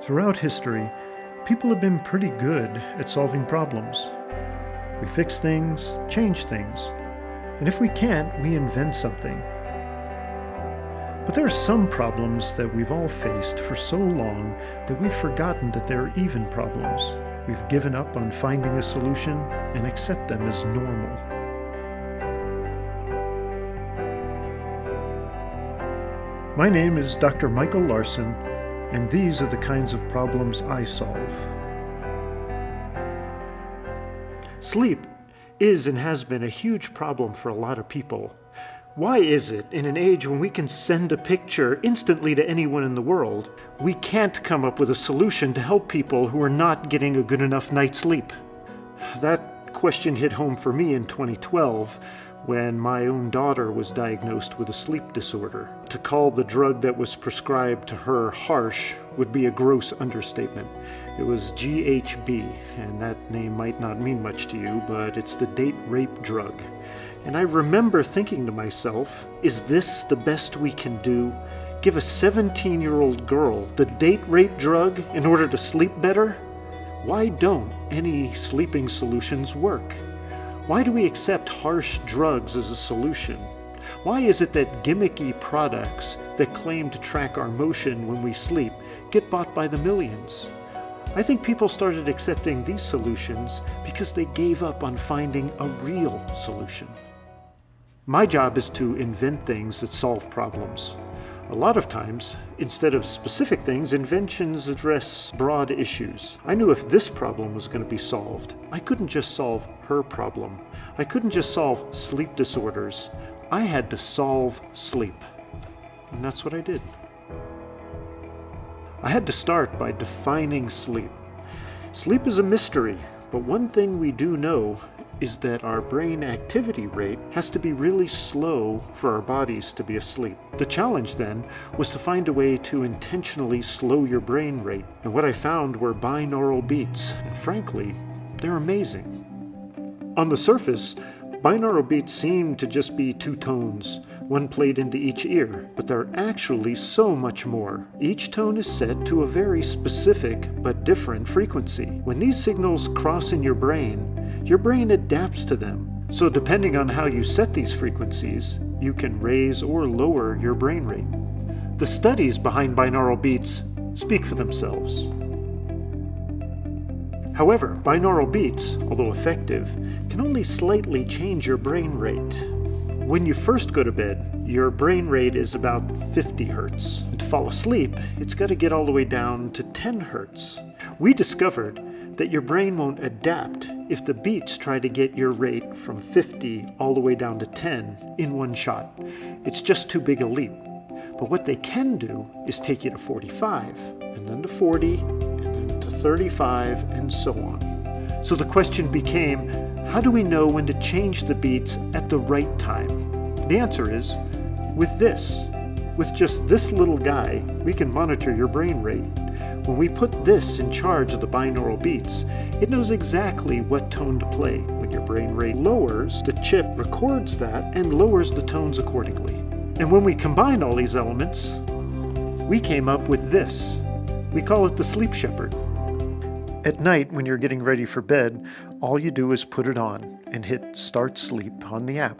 Throughout history, people have been pretty good at solving problems. We fix things, change things, and if we can't, we invent something. But there are some problems that we've all faced for so long that we've forgotten that they're even problems. We've given up on finding a solution and accept them as normal. My name is Dr. Michael Larson, and these are the kinds of problems I solve. Sleep is and has been a huge problem for a lot of people. Why is it, in an age when we can send a picture instantly to anyone in the world, we can't come up with a solution to help people who are not getting a good enough night's sleep? That question hit home for me in 2012, when my own daughter was diagnosed with a sleep disorder. To call the drug that was prescribed to her harsh would be a gross understatement. It was GHB, and that name might not mean much to you, but it's the date rape drug. And I remember thinking to myself, is this the best we can do? Give a 17-year-old girl the date rape drug in order to sleep better? Why don't any sleeping solutions work? Why do we accept harsh drugs as a solution? Why is it that gimmicky products that claim to track our motion when we sleep get bought by the millions? I think people started accepting these solutions because they gave up on finding a real solution. My job is to invent things that solve problems. A lot of times, instead of specific things, inventions address broad issues. I knew if this problem was going to be solved, I couldn't just solve her problem. I couldn't just solve sleep disorders. I had to solve sleep. And that's what I did. I had to start by defining sleep. Sleep is a mystery, but one thing we do know is that our brain activity rate has to be really slow for our bodies to be asleep. The challenge then was to find a way to intentionally slow your brain rate. And what I found were binaural beats, and frankly, they're amazing. On the surface, binaural beats seem to just be two tones, one played into each ear, but they're actually so much more. Each tone is set to a very specific but different frequency. When these signals cross in your brain adapts to them. So depending on how you set these frequencies, you can raise or lower your brain rate. The studies behind binaural beats speak for themselves. However, binaural beats, although effective, can only slightly change your brain rate. When you first go to bed, your brain rate is about 50 hertz. And to fall asleep, it's got to get all the way down to 10 hertz. We discovered that your brain won't adapt if the beats try to get your rate from 50 all the way down to 10 in one shot. It's just too big a leap. But what they can do is take you to 45, and then to 40, and then to 35, and so on. So the question became, how do we know when to change the beats at the right time? The answer is, with this. With just this little guy, we can monitor your brain rate. When we put this in charge of the binaural beats, it knows exactly what tone to play. When your brain rate lowers, the chip records that and lowers the tones accordingly. And when we combine all these elements, we came up with this. We call it the Sleep Shepherd. At night, when you're getting ready for bed, all you do is put it on and hit Start Sleep on the app.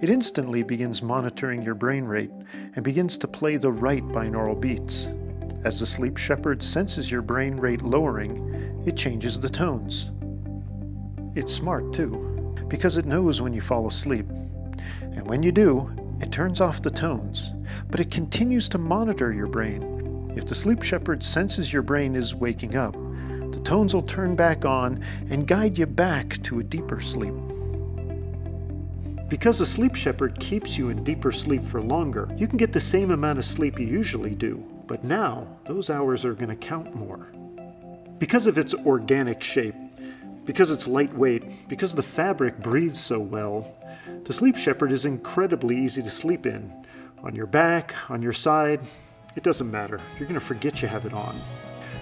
It instantly begins monitoring your brain rate and begins to play the right binaural beats. As the Sleep Shepherd senses your brain rate lowering, it changes the tones. It's smart too, because it knows when you fall asleep. And when you do, it turns off the tones, but it continues to monitor your brain. If the Sleep Shepherd senses your brain is waking up, the tones will turn back on and guide you back to a deeper sleep. Because the Sleep Shepherd keeps you in deeper sleep for longer, you can get the same amount of sleep you usually do, but now those hours are going to count more. Because of its organic shape, because it's lightweight, because the fabric breathes so well, the Sleep Shepherd is incredibly easy to sleep in. On your back, on your side, it doesn't matter. You're going to forget you have it on.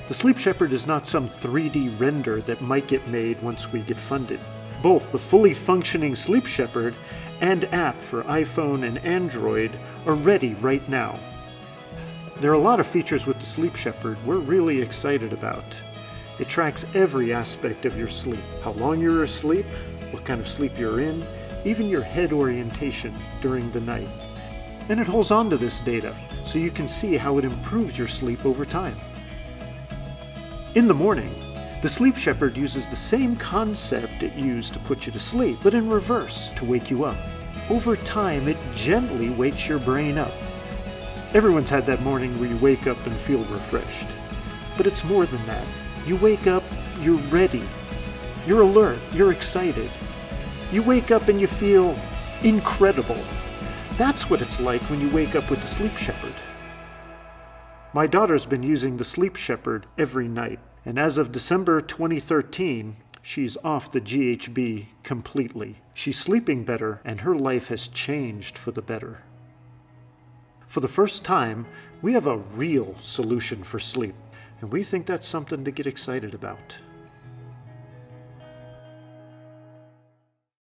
The Sleep Shepherd is not some 3D render that might get made once we get funded. Both the fully functioning Sleep Shepherd and app for iPhone and Android are ready right now. There are a lot of features with the Sleep Shepherd we're really excited about. It tracks every aspect of your sleep, how long you're asleep, what kind of sleep you're in, even your head orientation during the night. And it holds on to this data so you can see how it improves your sleep over time. In the morning, the Sleep Shepherd uses the same concept it used to put you to sleep, but in reverse to wake you up. Over time, it gently wakes your brain up. Everyone's had that morning where you wake up and feel refreshed. But it's more than that. You wake up, you're ready. You're alert, you're excited. You wake up and you feel incredible. That's what it's like when you wake up with the Sleep Shepherd. My daughter's been using the Sleep Shepherd every night, and as of December 2013, she's off the GHB completely. She's sleeping better, and her life has changed for the better. For the first time, we have a real solution for sleep, and we think that's something to get excited about.